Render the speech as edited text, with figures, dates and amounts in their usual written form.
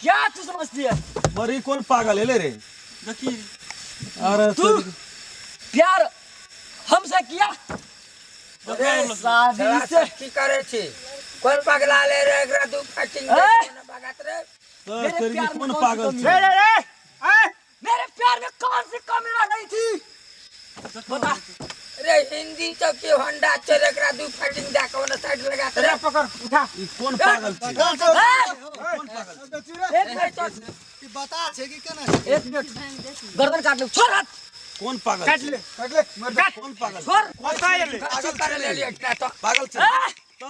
क्या तू समझती है? मरी कौन पागल है ले रे? अरे तू प्यार हमसे किया? शादी से की करे छी कौन पगला ले रे एकरा तू फाटिंग ए? भगात रे मेरे तेरी प्यार में कौन कौन सी पागल कमी छे? है? मेरे प्यार में कौन सी कमी रह गई थी? बता। रे हिंदी तो की होंडा चल एकरा तू फाटिंग दा कोन साइड लगात रे पकड़ उठा। ई कौन पागल छे? एक मिनट बता छे कि केना एक मिनट गर्दन काट ले छोड़ हाथ कौन पागल काट छे? ले मर जा कौन पागल छे? छोड़ बता ले पागल कर ले एकरा तो पागल छे? ए! तो